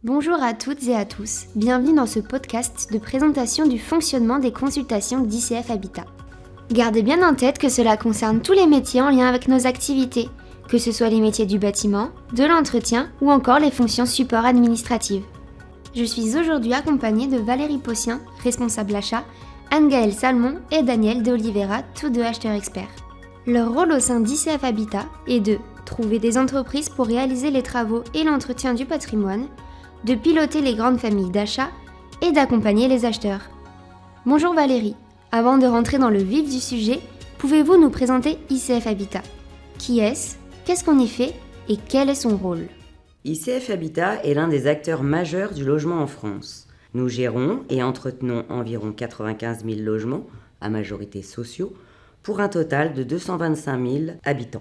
Bonjour à toutes et à tous, bienvenue dans ce podcast de présentation du fonctionnement des consultations d'ICF Habitat. Gardez bien en tête que cela concerne tous les métiers en lien avec nos activités, que ce soit les métiers du bâtiment, de l'entretien ou encore les fonctions support administratives. Je suis aujourd'hui accompagnée de Valérie Possien, responsable achat, Anne-Gaëlle Salmon et Daniel de Oliveira, tous deux acheteurs experts. Leur rôle au sein d'ICF Habitat est de trouver des entreprises pour réaliser les travaux et l'entretien du patrimoine, de piloter les grandes familles d'achat et d'accompagner les acheteurs. Bonjour Valérie, avant de rentrer dans le vif du sujet, pouvez-vous nous présenter ICF Habitat ? Qui est-ce ? Qu'est-ce qu'on y fait ? Et quel est son rôle ? ICF Habitat est l'un des acteurs majeurs du logement en France. Nous gérons et entretenons environ 95 000 logements, à majorité sociaux, pour un total de 225 000 habitants.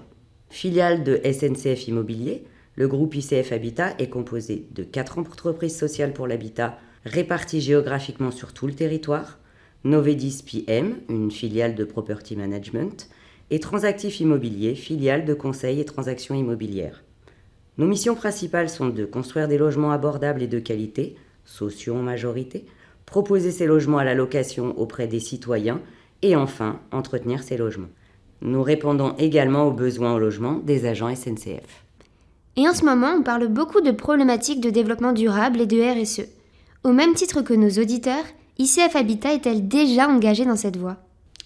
Filiale de SNCF Immobilier, le groupe ICF Habitat est composé de 4 entreprises sociales pour l'habitat réparties géographiquement sur tout le territoire, Novedis PM, une filiale de Property Management, et Transactif Immobilier, filiale de conseil et transactions immobilières. Nos missions principales sont de construire des logements abordables et de qualité, sociaux en majorité, proposer ces logements à la location auprès des citoyens et enfin entretenir ces logements. Nous répondons également aux besoins au logement des agents SNCF. Et en ce moment, on parle beaucoup de problématiques de développement durable et de RSE. Au même titre que nos auditeurs, ICF Habitat est-elle déjà engagée dans cette voie ?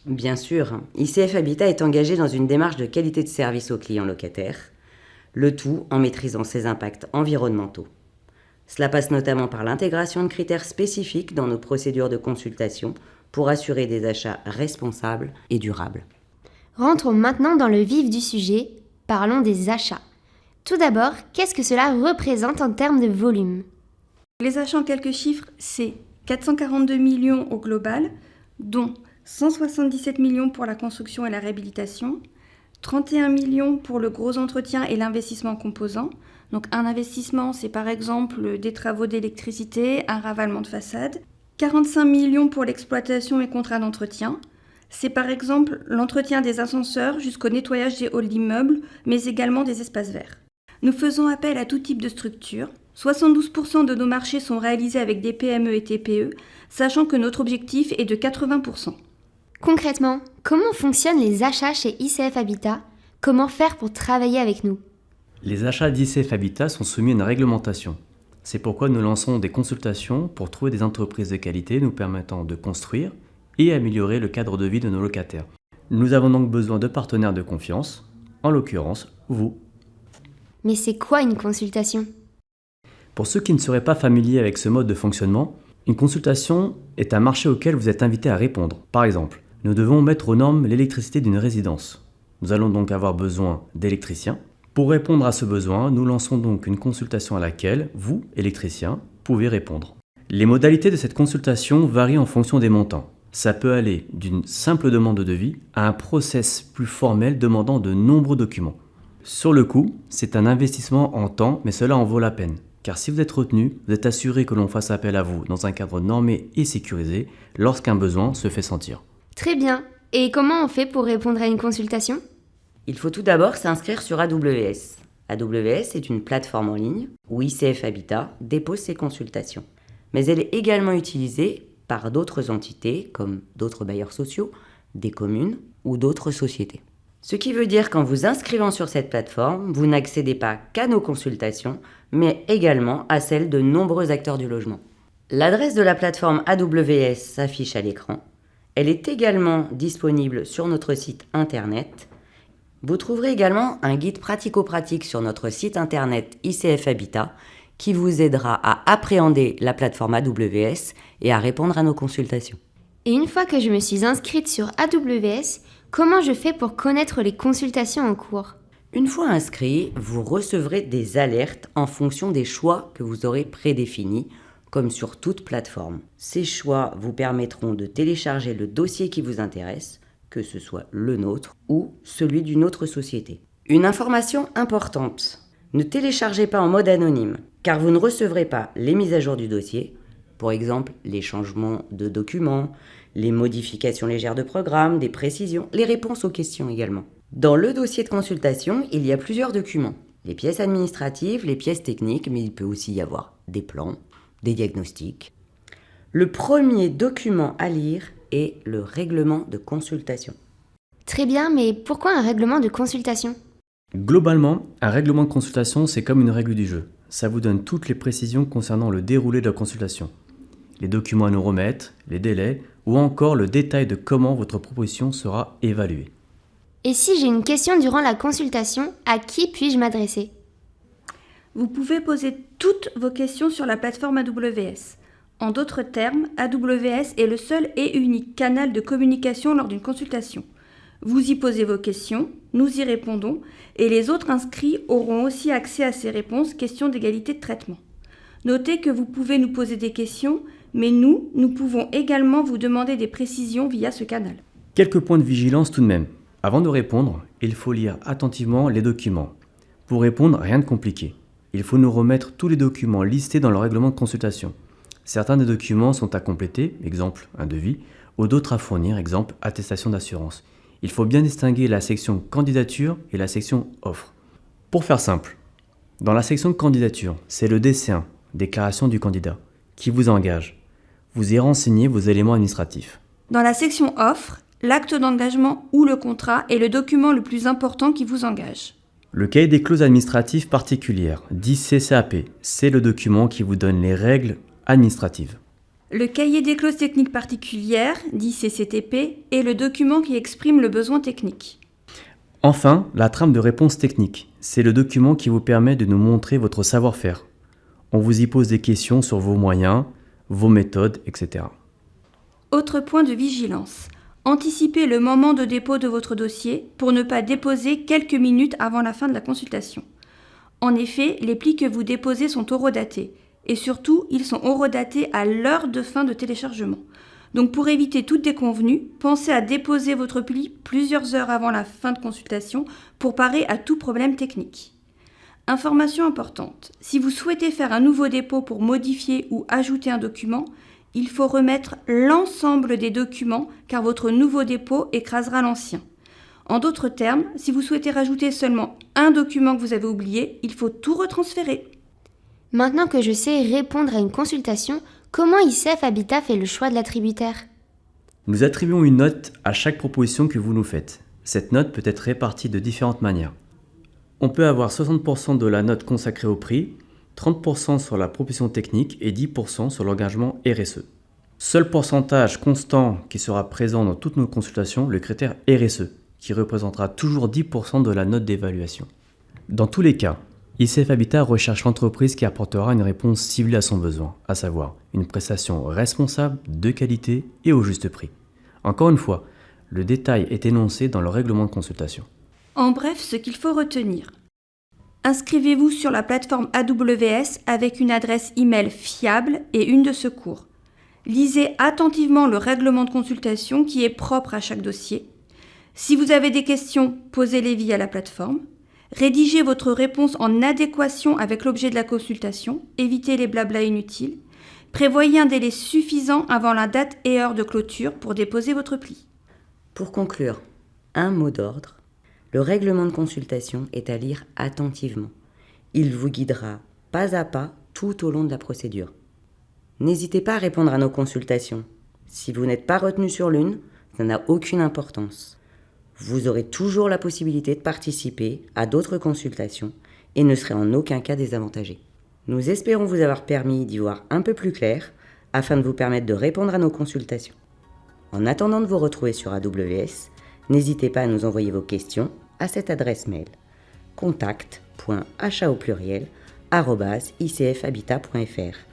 Bien sûr, ICF Habitat est engagé dans une démarche de qualité de service aux clients locataires, le tout en maîtrisant ses impacts environnementaux. Cela passe notamment par l'intégration de critères spécifiques dans nos procédures de consultation pour assurer des achats responsables et durables. Rentrons maintenant dans le vif du sujet, parlons des achats. Tout d'abord, qu'est-ce que cela représente en termes de volume ? Les achats en quelques chiffres, c'est 442 millions au global, dont 177 millions pour la construction et la réhabilitation, 31 millions pour le gros entretien et l'investissement composant. Donc un investissement, c'est par exemple des travaux d'électricité, un ravalement de façade. 45 millions pour l'exploitation et contrats d'entretien. C'est par exemple l'entretien des ascenseurs jusqu'au nettoyage des halls d'immeubles, mais également des espaces verts. Nous faisons appel à tout type de structure. 72% de nos marchés sont réalisés avec des PME et TPE, sachant que notre objectif est de 80%. Concrètement, comment fonctionnent les achats chez ICF Habitat ? Comment faire pour travailler avec nous ? Les achats d'ICF Habitat sont soumis à une réglementation. C'est pourquoi nous lançons des consultations pour trouver des entreprises de qualité nous permettant de construire et améliorer le cadre de vie de nos locataires. Nous avons donc besoin de partenaires de confiance, en l'occurrence vous. Mais c'est quoi une consultation ? Pour ceux qui ne seraient pas familiers avec ce mode de fonctionnement, une consultation est un marché auquel vous êtes invité à répondre. Par exemple, nous devons mettre aux normes l'électricité d'une résidence. Nous allons donc avoir besoin d'électriciens. Pour répondre à ce besoin, nous lançons donc une consultation à laquelle vous, électriciens, pouvez répondre. Les modalités de cette consultation varient en fonction des montants. Ça peut aller d'une simple demande de devis à un process plus formel demandant de nombreux documents. Sur le coup, c'est un investissement en temps, mais cela en vaut la peine. Car si vous êtes retenu, vous êtes assuré que l'on fasse appel à vous dans un cadre normé et sécurisé lorsqu'un besoin se fait sentir. Très bien. Et comment on fait pour répondre à une consultation ? Il faut tout d'abord s'inscrire sur AWS. AWS est une plateforme en ligne où ICF Habitat dépose ses consultations. Mais elle est également utilisée par d'autres entités comme d'autres bailleurs sociaux, des communes ou d'autres sociétés. Ce qui veut dire qu'en vous inscrivant sur cette plateforme, vous n'accédez pas qu'à nos consultations, mais également à celles de nombreux acteurs du logement. L'adresse de la plateforme AWS s'affiche à l'écran. Elle est également disponible sur notre site internet. Vous trouverez également un guide pratico-pratique sur notre site internet ICF Habitat qui vous aidera à appréhender la plateforme AWS et à répondre à nos consultations. Et une fois que je me suis inscrite sur AWS, comment je fais pour connaître les consultations en cours ? Une fois inscrit, vous recevrez des alertes en fonction des choix que vous aurez prédéfinis, comme sur toute plateforme. Ces choix vous permettront de télécharger le dossier qui vous intéresse, que ce soit le nôtre ou celui d'une autre société. Une information importante, ne téléchargez pas en mode anonyme, car vous ne recevrez pas les mises à jour du dossier, par exemple les changements de documents, les modifications légères de programme, des précisions, les réponses aux questions également. Dans le dossier de consultation, il y a plusieurs documents. les pièces administratives, les pièces techniques, mais il peut aussi y avoir des plans, des diagnostics. Le premier document à lire est le règlement de consultation. Très bien, mais pourquoi un règlement de consultation ? Globalement, un règlement de consultation, c'est comme une règle du jeu. Ça vous donne toutes les précisions concernant le déroulé de la consultation. Les documents à nous remettre, les délais, ou encore le détail de comment votre proposition sera évaluée. Et si j'ai une question durant la consultation, à qui puis-je m'adresser ? Vous pouvez poser toutes vos questions sur la plateforme AWS. En d'autres termes, AWS est le seul et unique canal de communication lors d'une consultation. Vous y posez vos questions, nous y répondons, et les autres inscrits auront aussi accès à ces réponses, questions d'égalité de traitement. Notez que vous pouvez nous poser des questions, mais nous pouvons également vous demander des précisions via ce canal. Quelques points de vigilance tout de même. Avant de répondre, il faut lire attentivement les documents. Pour répondre, rien de compliqué. Il faut nous remettre tous les documents listés dans le règlement de consultation. Certains des documents sont à compléter, exemple un devis, ou d'autres à fournir, exemple attestation d'assurance. Il faut bien distinguer la section candidature et la section offre. Pour faire simple, dans la section candidature, c'est le DC1, déclaration du candidat, qui vous engage. Vous y renseignez vos éléments administratifs. Dans la section offre, l'acte d'engagement ou le contrat est le document le plus important qui vous engage. Le cahier des clauses administratives particulières, dit CCAP, c'est le document qui vous donne les règles administratives. Le cahier des clauses techniques particulières, dit CCTP, est le document qui exprime le besoin technique. Enfin, la trame de réponse technique, c'est le document qui vous permet de nous montrer votre savoir-faire. On vous y pose des questions sur vos moyens, vos méthodes, etc. Autre point de vigilance. Anticipez le moment de dépôt de votre dossier pour ne pas déposer quelques minutes avant la fin de la consultation. En effet, les plis que vous déposez sont horodatés. Et surtout, ils sont horodatés à l'heure de fin de téléchargement. Donc pour éviter toute déconvenue, pensez à déposer votre pli plusieurs heures avant la fin de consultation pour parer à tout problème technique. Information importante, si vous souhaitez faire un nouveau dépôt pour modifier ou ajouter un document, il faut remettre l'ensemble des documents car votre nouveau dépôt écrasera l'ancien. En d'autres termes, si vous souhaitez rajouter seulement un document que vous avez oublié, il faut tout retransférer. Maintenant que je sais répondre à une consultation, comment ICF Habitat fait le choix de l'attributaire ? Nous attribuons une note à chaque proposition que vous nous faites. Cette note peut être répartie de différentes manières. On peut avoir 60% de la note consacrée au prix, 30% sur la proposition technique et 10% sur l'engagement RSE. Seul pourcentage constant qui sera présent dans toutes nos consultations, le critère RSE, qui représentera toujours 10% de la note d'évaluation. Dans tous les cas, ICF Habitat recherche l'entreprise qui apportera une réponse ciblée à son besoin, à savoir une prestation responsable, de qualité et au juste prix. Encore une fois, le détail est énoncé dans le règlement de consultation. En bref, ce qu'il faut retenir. Inscrivez-vous sur la plateforme AWS avec une adresse email fiable et une de secours. Lisez attentivement le règlement de consultation qui est propre à chaque dossier. Si vous avez des questions, posez-les via la plateforme. Rédigez votre réponse en adéquation avec l'objet de la consultation, évitez les blablas inutiles. Prévoyez un délai suffisant avant la date et heure de clôture pour déposer votre pli. Pour conclure, un mot d'ordre. Le règlement de consultation est à lire attentivement. Il vous guidera pas à pas tout au long de la procédure. N'hésitez pas à répondre à nos consultations. Si vous n'êtes pas retenu sur l'une, ça n'a aucune importance. Vous aurez toujours la possibilité de participer à d'autres consultations et ne serez en aucun cas désavantagé. Nous espérons vous avoir permis d'y voir un peu plus clair afin de vous permettre de répondre à nos consultations. En attendant de vous retrouver sur AWS, n'hésitez pas à nous envoyer vos questions à cette adresse mail contact.achat@icfhabitat.fr.